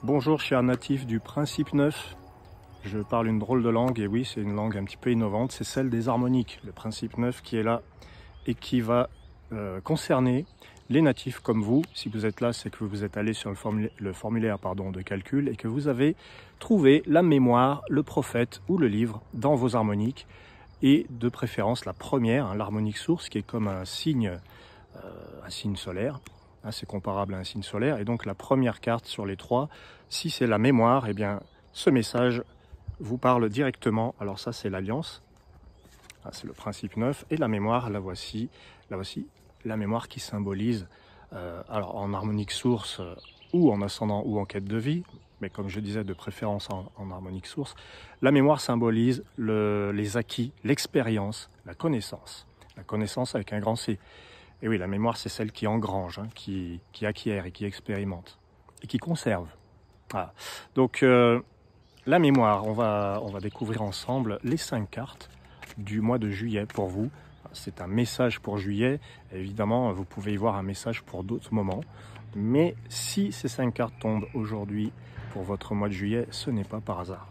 Bonjour chers natifs du Principe 9, je parle une drôle de langue et oui c'est une langue un petit peu innovante, c'est celle des harmoniques, le Principe 9 qui est là et qui va concerner les natifs comme vous. Si vous êtes là, c'est que vous êtes allé sur le formulaire de calcul et que vous avez trouvé la mémoire, le prophète ou le livre dans vos harmoniques et de préférence la première, l'harmonique source qui est comme un signe solaire. C'est comparable à un signe solaire, et donc la première carte sur les trois, si c'est la mémoire, eh bien ce message vous parle directement. Alors ça c'est l'alliance, c'est le principe 9, et la mémoire, la voici, la mémoire qui symbolise, alors en harmonique source ou en ascendant ou en quête de vie, mais comme je disais de préférence en harmonique source, la mémoire symbolise les acquis, l'expérience, la connaissance avec un grand C. Et oui, la mémoire, c'est celle qui engrange, qui acquiert et qui expérimente et qui conserve. Voilà. Donc, la mémoire, on va découvrir ensemble les 5 cartes du mois de juillet pour vous. C'est un message pour juillet. Évidemment, vous pouvez y voir un message pour d'autres moments. Mais si ces 5 cartes tombent aujourd'hui pour votre mois de juillet, ce n'est pas par hasard.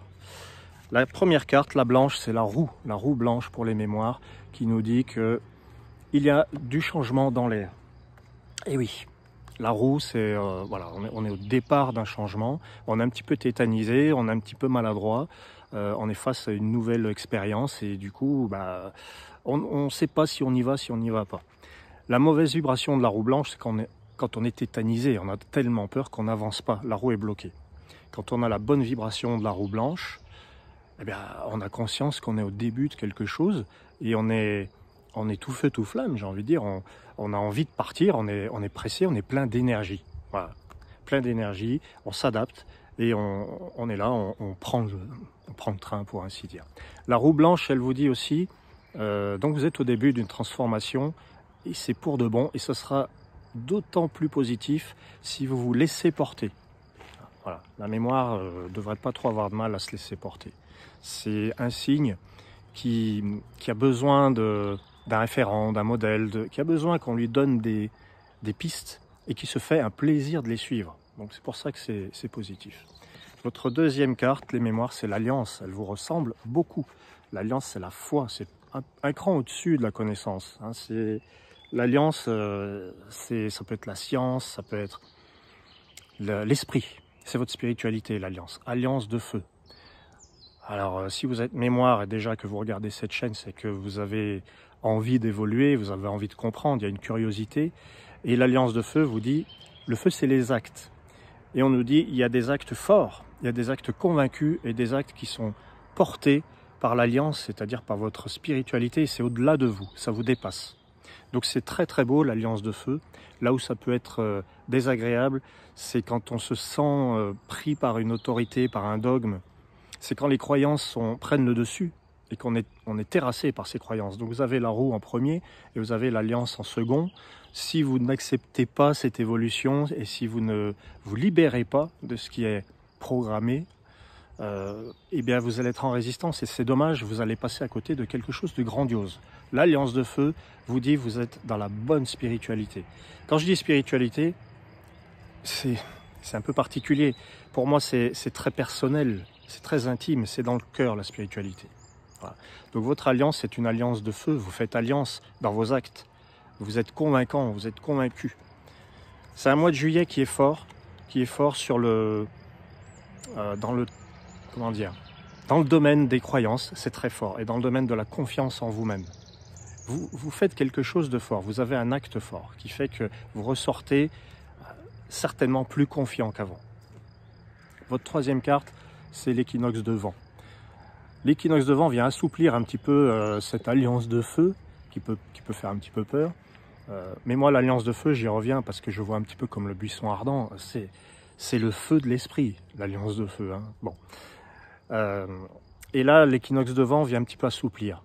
La première carte, la blanche, c'est la roue blanche pour les mémoires, qui nous dit que il y a du changement dans l'air. Et oui, la roue, c'est voilà, on est au départ d'un changement. On est un petit peu tétanisé, on est un petit peu maladroit. On est face à une nouvelle expérience et du coup, on ne sait pas si on y va, si on n'y va pas. La mauvaise vibration de la roue blanche, c'est quand on est tétanisé, on a tellement peur qu'on n'avance pas. La roue est bloquée. Quand on a la bonne vibration de la roue blanche, eh bien, on a conscience qu'on est au début de quelque chose et on est tout feu, tout flamme, j'ai envie de dire. On a envie de partir, on est pressé, on est plein d'énergie. Voilà, plein d'énergie, on s'adapte et on est là, on prend le train pour ainsi dire. La roue blanche, elle vous dit aussi, donc vous êtes au début d'une transformation et c'est pour de bon et ce sera d'autant plus positif si vous vous laissez porter. Voilà, la mémoire ne devrait pas trop avoir de mal à se laisser porter. C'est un signe qui a besoin d'un référent, d'un modèle, qui a besoin qu'on lui donne des pistes et qui se fait un plaisir de les suivre. Donc c'est pour ça que c'est positif. Votre deuxième carte, les mémoires, c'est l'alliance. Elle vous ressemble beaucoup. L'alliance, c'est la foi. C'est un cran au-dessus de la connaissance. L'alliance, ça peut être la science, ça peut être l'esprit. C'est votre spiritualité, l'alliance. Alliance de feu. Alors, si vous êtes mémoire et déjà que vous regardez cette chaîne, c'est que vous avez envie d'évoluer, vous avez envie de comprendre, il y a une curiosité. Et l'alliance de feu vous dit, le feu c'est les actes. Et on nous dit, il y a des actes forts, il y a des actes convaincus et des actes qui sont portés par l'alliance, c'est-à-dire par votre spiritualité, c'est au-delà de vous, ça vous dépasse. Donc c'est très très beau l'alliance de feu. Là où ça peut être désagréable, c'est quand on se sent pris par une autorité, par un dogme. C'est quand les croyances prennent le dessus et qu'on est terrassé par ces croyances. Donc vous avez la roue en premier et vous avez l'alliance en second. Si vous n'acceptez pas cette évolution et si vous ne vous libérez pas de ce qui est programmé, eh bien vous allez être en résistance et c'est dommage, vous allez passer à côté de quelque chose de grandiose. L'alliance de feu vous dit vous êtes dans la bonne spiritualité. Quand je dis spiritualité, c'est un peu particulier. Pour moi, c'est très personnel, c'est très intime, c'est dans le cœur la spiritualité. Voilà. Donc votre alliance est une alliance de feu, vous faites alliance dans vos actes. Vous êtes convaincant, vous êtes convaincu. C'est un mois de juillet qui est fort sur dans le domaine des croyances, c'est très fort, et dans le domaine de la confiance en vous-même. Vous faites quelque chose de fort, vous avez un acte fort qui fait que vous ressortez certainement plus confiant qu'avant. Votre troisième carte, c'est l'équinoxe de vent. L'équinoxe de vent vient assouplir un petit peu cette alliance de feu qui peut faire un petit peu peur. Mais moi, l'alliance de feu, j'y reviens parce que je vois un petit peu comme le buisson ardent. C'est le feu de l'esprit, l'alliance de feu. Bon. Et là, l'équinoxe de vent vient un petit peu assouplir.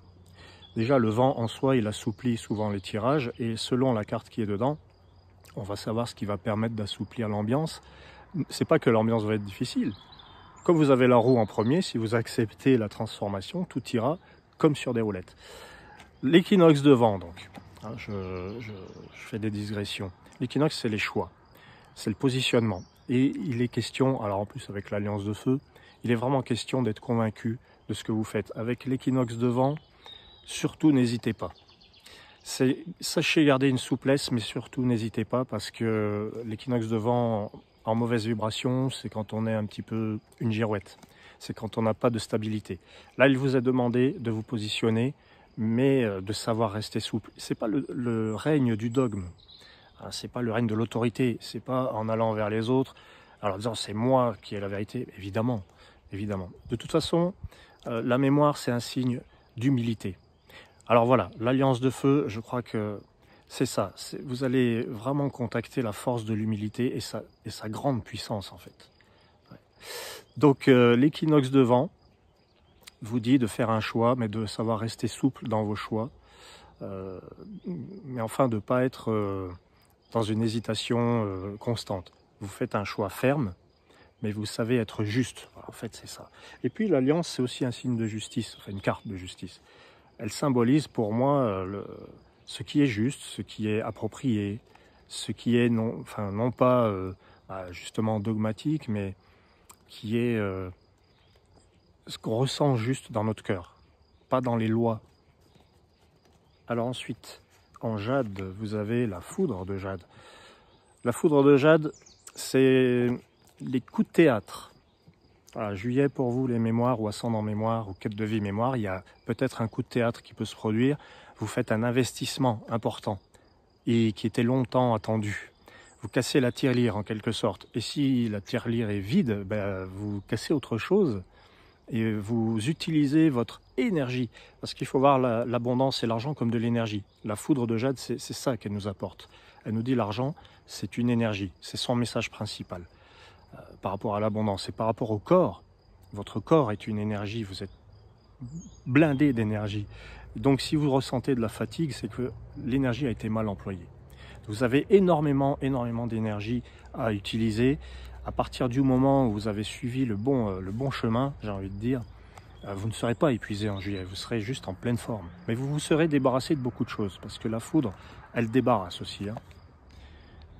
Déjà, le vent en soi, il assouplit souvent les tirages. Et selon la carte qui est dedans, on va savoir ce qui va permettre d'assouplir l'ambiance. C'est pas que l'ambiance va être difficile. Comme vous avez la roue en premier, si vous acceptez la transformation, tout ira comme sur des roulettes. L'équinoxe de vent, donc. Je fais des digressions. L'équinoxe, c'est les choix. C'est le positionnement. Et il est question, alors en plus avec l'Alliance de Feu, il est vraiment question d'être convaincu de ce que vous faites. Avec l'équinoxe de vent, surtout n'hésitez pas. Sachez garder une souplesse, mais surtout n'hésitez pas, parce que l'équinoxe de vent en mauvaise vibration, c'est quand on est un petit peu une girouette. C'est quand on n'a pas de stabilité. Là, il vous a demandé de vous positionner, mais de savoir rester souple. C'est pas le règne du dogme. C'est pas le règne de l'autorité. C'est pas en allant vers les autres, alors disant c'est moi qui ai la vérité. Évidemment, évidemment. De toute façon, la mémoire, c'est un signe d'humilité. Alors voilà, l'Alliance de Feu, je crois que c'est ça. Vous allez vraiment contacter la force de l'humilité et sa grande puissance, en fait. Ouais. Donc, l'équinoxe de vent vous dit de faire un choix, mais de savoir rester souple dans vos choix. Mais enfin, de ne pas être dans une hésitation constante. Vous faites un choix ferme, mais vous savez être juste. En fait, c'est ça. Et puis, l'Alliance, c'est aussi un signe de justice, enfin une carte de justice. Elle symbolise pour moi ce qui est juste, ce qui est approprié, ce qui est non pas justement dogmatique, mais qui est ce qu'on ressent juste dans notre cœur, pas dans les lois. Alors ensuite, en jade, vous avez la foudre de jade. La foudre de jade, c'est les coups de théâtre. Voilà, juillet pour vous, les mémoires ou ascendant mémoire ou quête de vie mémoire, il y a peut-être un coup de théâtre qui peut se produire. Vous faites un investissement important et qui était longtemps attendu. Vous cassez la tirelire en quelque sorte. Et si la tirelire est vide, vous cassez autre chose et vous utilisez votre énergie. Parce qu'il faut voir l'abondance et l'argent comme de l'énergie. La foudre de jade, c'est ça qu'elle nous apporte. Elle nous dit l'argent, c'est une énergie. C'est son message principal. Par rapport à l'abondance et par rapport au corps, votre corps est une énergie, vous êtes blindé d'énergie. Donc si vous ressentez de la fatigue, c'est que l'énergie a été mal employée. Vous avez énormément d'énergie à utiliser. À partir du moment où vous avez suivi le bon chemin, j'ai envie de dire, vous ne serez pas épuisé en juillet, vous serez juste en pleine forme. Mais vous vous serez débarrassé de beaucoup de choses, parce que la foudre, elle débarrasse aussi.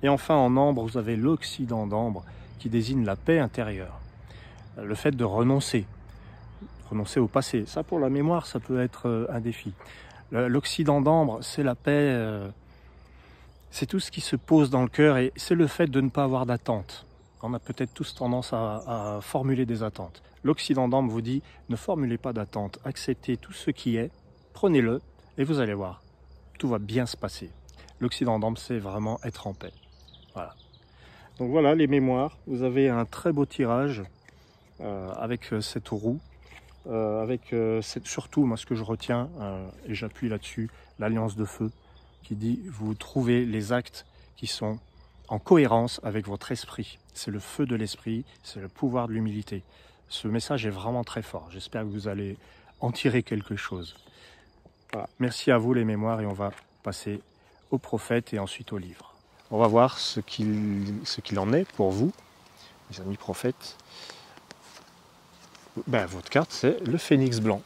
Et enfin, en ambre, vous avez l'Occident d'ambre, qui désigne la paix intérieure. Le fait de renoncer au passé. Ça, pour la mémoire, ça peut être un défi. L'Occident d'ambre, c'est la paix, c'est tout ce qui se pose dans le cœur et c'est le fait de ne pas avoir d'attente. On a peut-être tous tendance à formuler des attentes. L'Occident d'ambre vous dit, ne formulez pas d'attente, acceptez tout ce qui est, prenez-le et vous allez voir, tout va bien se passer. L'Occident d'ambre, c'est vraiment être en paix. Voilà. Donc voilà les mémoires, vous avez un très beau tirage avec cette roue, surtout moi ce que je retiens, et j'appuie là-dessus, l'Alliance de Feu, qui dit vous trouvez les actes qui sont en cohérence avec votre esprit. C'est le feu de l'esprit, c'est le pouvoir de l'humilité. Ce message est vraiment très fort, j'espère que vous allez en tirer quelque chose. Voilà. Merci à vous les mémoires et on va passer au prophète et ensuite au livre. On va voir ce qu'il en est pour vous, mes amis prophètes. Votre carte, c'est le phénix blanc.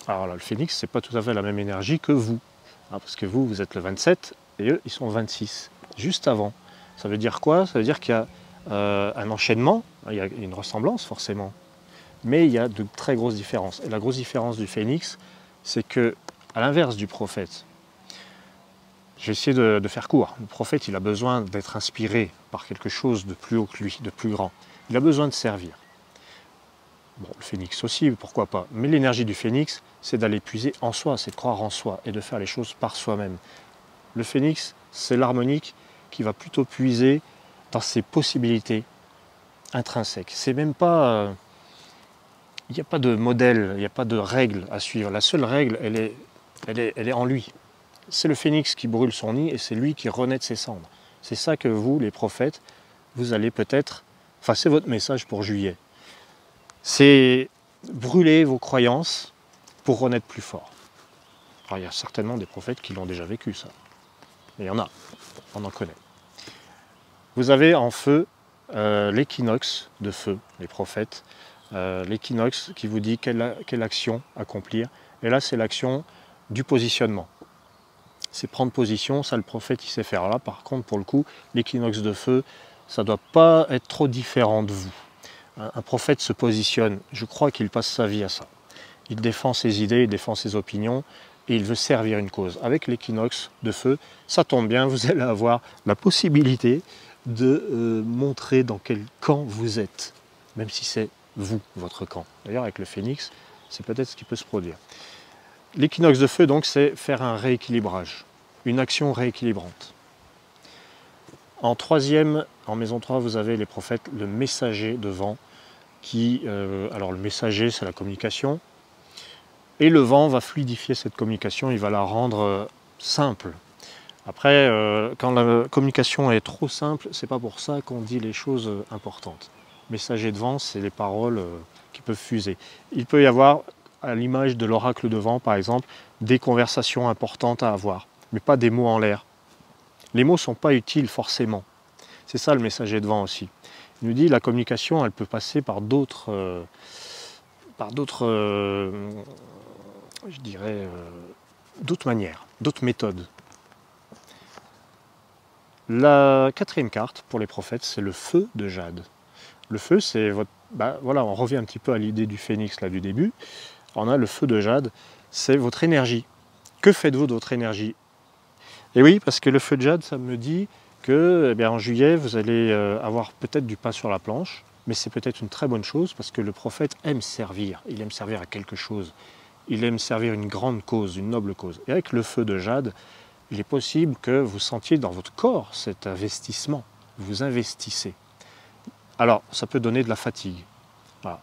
Alors là, le phénix, c'est pas tout à fait la même énergie que vous. Parce que vous êtes le 27 et eux, ils sont 26, juste avant. Ça veut dire quoi? Ça veut dire qu'il y a un enchaînement, il y a une ressemblance forcément, mais il y a de très grosses différences. Et la grosse différence du phénix, c'est que, à l'inverse du prophète, j'ai essayé de faire court. Le prophète, il a besoin d'être inspiré par quelque chose de plus haut que lui, de plus grand. Il a besoin de servir. Bon, le phénix aussi, pourquoi pas. Mais l'énergie du phénix, c'est d'aller puiser en soi, c'est de croire en soi et de faire les choses par soi-même. Le phénix, c'est l'harmonique qui va plutôt puiser dans ses possibilités intrinsèques. C'est même pas... il n'y a pas de modèle, il n'y a pas de règle à suivre. La seule règle, elle est en lui. C'est le phénix qui brûle son nid et c'est lui qui renaît de ses cendres. C'est ça que vous, les prophètes, vous allez peut-être... Enfin, c'est votre message pour juillet. C'est brûler vos croyances pour renaître plus fort. Alors, il y a certainement des prophètes qui l'ont déjà vécu, ça. Mais il y en a, on en connaît. Vous avez en feu l'équinoxe de feu, les prophètes. L'équinoxe qui vous dit quelle action accomplir. Et là, c'est l'action du positionnement. C'est prendre position, ça le prophète il sait faire. Là, par contre, pour le coup, l'équinoxe de feu, ça ne doit pas être trop différent de vous. Un prophète se positionne, je crois qu'il passe sa vie à ça. Il défend ses idées, il défend ses opinions, et il veut servir une cause. Avec l'équinoxe de feu, ça tombe bien, vous allez avoir la possibilité de montrer dans quel camp vous êtes, même si c'est vous, votre camp. D'ailleurs, avec le phénix, c'est peut-être ce qui peut se produire. L'équinoxe de feu, donc, c'est faire un rééquilibrage, une action rééquilibrante. En troisième, en maison 3, vous avez les prophètes, le messager de vent, alors le messager, c'est la communication, et le vent va fluidifier cette communication, il va la rendre simple. Après, quand la communication est trop simple, c'est pas pour ça qu'on dit les choses importantes. Messager de vent, c'est les paroles qui peuvent fuser. Il peut y avoir, à l'image de l'oracle de vent, par exemple, des conversations importantes à avoir, mais pas des mots en l'air. Les mots ne sont pas utiles forcément. C'est ça le messager de vent aussi. Il nous dit que la communication, elle peut passer par d'autres, je dirais, d'autres manières, d'autres méthodes. La quatrième carte pour les prophètes, c'est le feu de jade. Le feu, c'est votre... voilà, on revient un petit peu à l'idée du phénix là du début. On a le feu de jade, c'est votre énergie. Que faites-vous de votre énergie? Et oui, parce que le feu de jade, ça me dit que en juillet, vous allez avoir peut-être du pain sur la planche, mais c'est peut-être une très bonne chose parce que le prophète aime servir. Il aime servir à quelque chose. Il aime servir une grande cause, une noble cause. Et avec le feu de jade, il est possible que vous sentiez dans votre corps cet investissement. Vous investissez. Alors, ça peut donner de la fatigue. Voilà.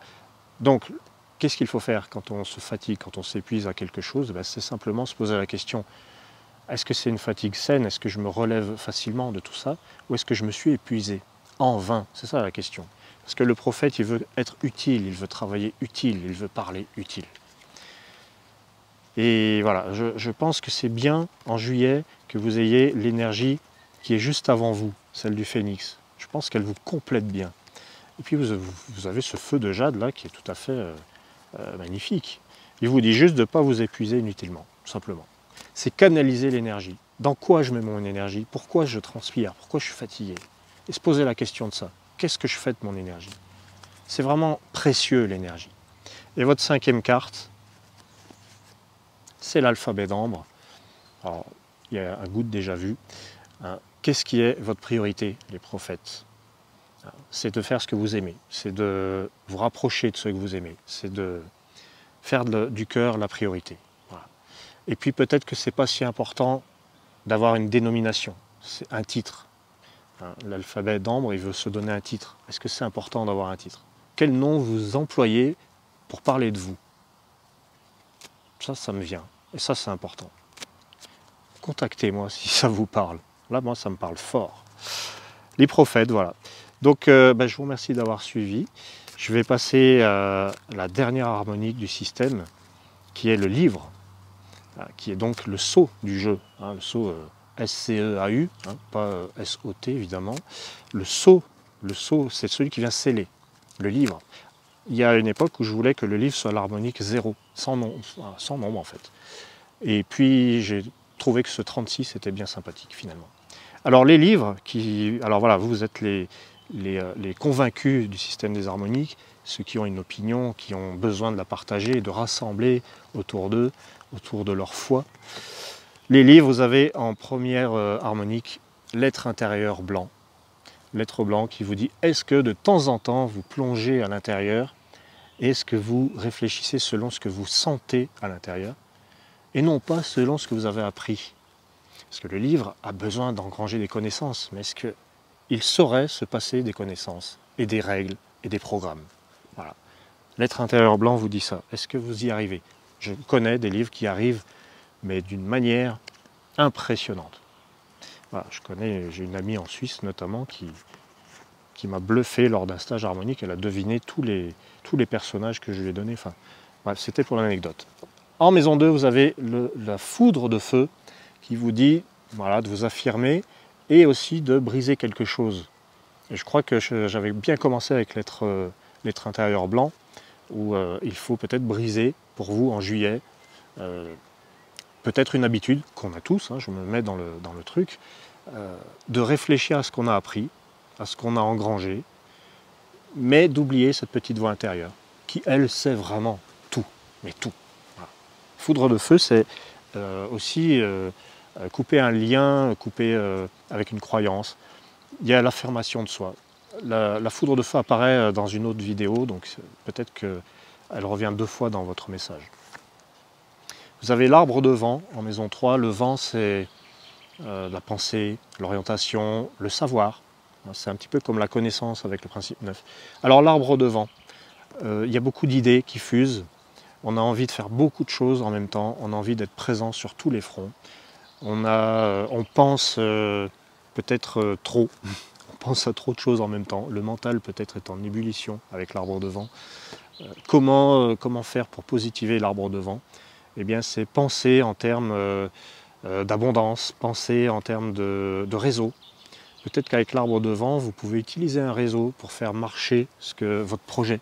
Donc, qu'est-ce qu'il faut faire quand on se fatigue, quand on s'épuise à quelque chose? C'est simplement se poser la question, est-ce que c'est une fatigue saine? Est-ce que je me relève facilement de tout ça? Ou est-ce que je me suis épuisé en vain? C'est ça la question. Parce que le prophète, il veut être utile, il veut travailler utile, il veut parler utile. Et voilà, je pense que c'est bien en juillet que vous ayez l'énergie qui est juste avant vous, celle du phénix. Je pense qu'elle vous complète bien. Et puis vous avez ce feu de jade là qui est tout à fait magnifique. Il vous dit juste de ne pas vous épuiser inutilement, tout simplement. C'est canaliser l'énergie. Dans quoi je mets mon énergie? Pourquoi je transpire? Pourquoi je suis fatigué? Et se poser la question de ça. Qu'est-ce que je fais de mon énergie? C'est vraiment précieux l'énergie. Et votre cinquième carte, c'est l'alphabet d'ambre. Alors, il y a un goût de déjà vu. Qu'est-ce qui est votre priorité, les prophètes? C'est de faire ce que vous aimez, c'est de vous rapprocher de ce que vous aimez, c'est de faire du cœur la priorité. Voilà. Et puis peut-être que ce n'est pas si important d'avoir une dénomination, c'est un titre. L'alphabet d'ambre, il veut se donner un titre. Est-ce que c'est important d'avoir un titre? Quel nom vous employez pour parler de vous? Ça me vient. Et ça, c'est important. Contactez-moi si ça vous parle. Là, moi, ça me parle fort. Les prophètes, voilà. Donc, je vous remercie d'avoir suivi. Je vais passer à la dernière harmonique du système, qui est le livre, qui est donc le sceau du jeu. Le sceau S-C-E-A-U, pas S-O-T, évidemment. Le sceau, c'est celui qui vient sceller, le livre. Il y a une époque où je voulais que le livre soit l'harmonique 0, sans nombre en fait. Et puis j'ai trouvé que ce 36 était bien sympathique finalement. Alors les livres, alors voilà, vous êtes les convaincus du système des harmoniques, ceux qui ont une opinion, qui ont besoin de la partager et de rassembler autour d'eux, autour de leur foi. Les livres, vous avez en première harmonique l'être intérieur blanc. L'être blanc qui vous dit, est-ce que de temps en temps vous plongez à l'intérieur? Est-ce que vous réfléchissez selon ce que vous sentez à l'intérieur? Et non pas selon ce que vous avez appris. Parce que le livre a besoin d'engranger des connaissances, mais est-ce qu'il saurait se passer des connaissances et des règles et des programmes? Voilà. L'être intérieur blanc vous dit ça. Est-ce que vous y arrivez? Je connais des livres qui arrivent, mais d'une manière impressionnante. Voilà, j'ai une amie en Suisse notamment qui m'a bluffé lors d'un stage harmonique. Elle a deviné tous les personnages que je lui ai donnés. Enfin, bref, c'était pour l'anecdote. En maison 2, vous avez la foudre de feu qui vous dit voilà, de vous affirmer et aussi de briser quelque chose. Et je crois que j'avais bien commencé avec l'être intérieur blanc, où il faut peut-être briser pour vous en juillet peut-être une habitude qu'on a tous, je me mets dans le truc, de réfléchir à ce qu'on a appris à ce qu'on a engrangé, mais d'oublier cette petite voix intérieure, qui elle sait vraiment tout, mais tout. Voilà. Foudre de feu, c'est aussi couper un lien, couper avec une croyance. Il y a l'affirmation de soi. La foudre de feu apparaît dans une autre vidéo, donc peut-être qu'elle revient 2 fois dans votre message. Vous avez l'arbre de vent en maison 3. Le vent, c'est la pensée, l'orientation, le savoir. C'est un petit peu comme la connaissance avec le principe 9. Alors l'arbre de vent, il y a beaucoup d'idées qui fusent. On a envie de faire beaucoup de choses en même temps. On a envie d'être présent sur tous les fronts. On pense peut-être trop. On pense à trop de choses en même temps. Le mental peut-être est en ébullition avec l'arbre de vent. Comment faire pour positiver l'arbre de vent? Eh bien, c'est penser en termes d'abondance, penser en termes de réseau. Peut-être qu'avec l'arbre de vent, vous pouvez utiliser un réseau pour faire marcher votre projet.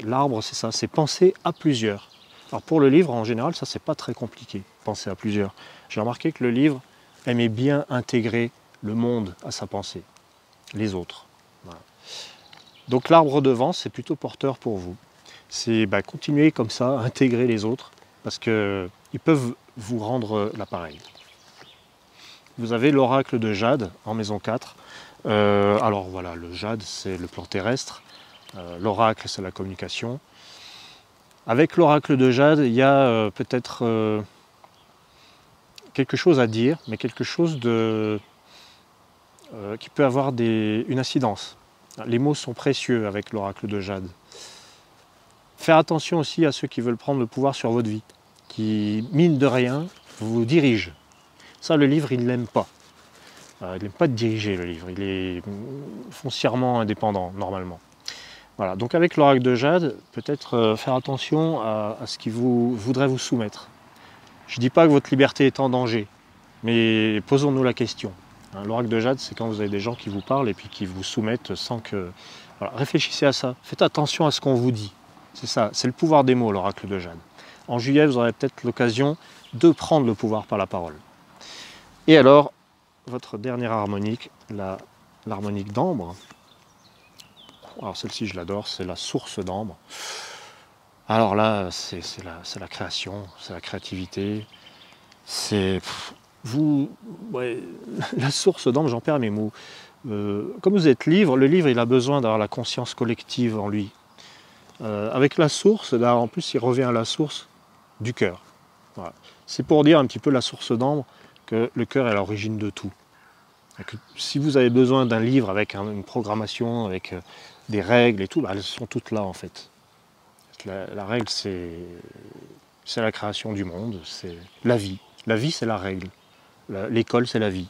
L'arbre, c'est ça, c'est penser à plusieurs. Alors pour le livre, en général, ça, c'est pas très compliqué, penser à plusieurs. J'ai remarqué que le livre aimait bien intégrer le monde à sa pensée, les autres. Voilà. Donc l'arbre de vent, c'est plutôt porteur pour vous. C'est continuer comme ça, intégrer les autres, parce qu'ils peuvent vous rendre l'appareil. Vous avez l'oracle de Jade en maison 4. Alors voilà, le Jade, c'est le plan terrestre. L'oracle, c'est la communication. Avec l'oracle de Jade, il y a peut-être quelque chose à dire, mais quelque chose qui peut avoir une incidence. Les mots sont précieux avec l'oracle de Jade. Faire attention aussi à ceux qui veulent prendre le pouvoir sur votre vie, qui, mine de rien, vous dirigent. Ça, le livre, il ne l'aime pas. Il n'aime pas de diriger, le livre. Il est foncièrement indépendant, normalement. Voilà. Donc avec l'oracle de Jade, peut-être faire attention à ce qui voudrait vous soumettre. Je ne dis pas que votre liberté est en danger, mais posons-nous la question. L'oracle de Jade, c'est quand vous avez des gens qui vous parlent et puis qui vous soumettent sans que... Voilà. Réfléchissez à ça. Faites attention à ce qu'on vous dit. C'est ça, c'est le pouvoir des mots, l'oracle de Jade. En juillet, vous aurez peut-être l'occasion de prendre le pouvoir par la parole. Et alors, votre dernière harmonique, l'harmonique d'ambre. Alors celle-ci, je l'adore, c'est la source d'ambre. Alors là, c'est la création, c'est la créativité. C'est la source d'ambre, j'en perds mes mots. Comme vous êtes le livre, il a besoin d'avoir la conscience collective en lui. Avec la source, là, en plus, il revient à la source du cœur. Voilà. C'est pour dire un petit peu la source d'ambre, que le cœur est à l'origine de tout. Et que si vous avez besoin d'un livre avec une programmation, avec des règles et tout, elles sont toutes là en fait. La règle, c'est la création du monde, c'est la vie. La vie, c'est la règle. L'école, c'est la vie.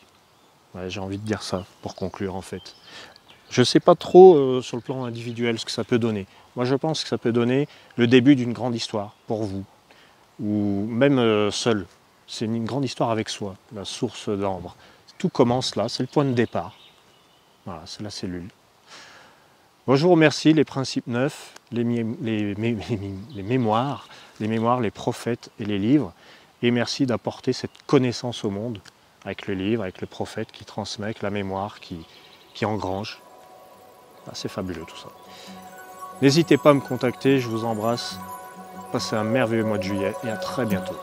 Ouais, j'ai envie de dire ça pour conclure en fait. Je ne sais pas trop sur le plan individuel ce que ça peut donner. Moi, je pense que ça peut donner le début d'une grande histoire pour vous, ou même seul. C'est une grande histoire avec soi, la source d'ambre. Tout commence là, c'est le point de départ. Voilà, c'est la cellule. Moi, je vous remercie, les principes 9, les mémoires, les prophètes et les livres. Et merci d'apporter cette connaissance au monde avec le livre, avec le prophète qui transmet, avec la mémoire qui engrange. Ah, c'est fabuleux tout ça. N'hésitez pas à me contacter, je vous embrasse. Passez un merveilleux mois de juillet et à très bientôt.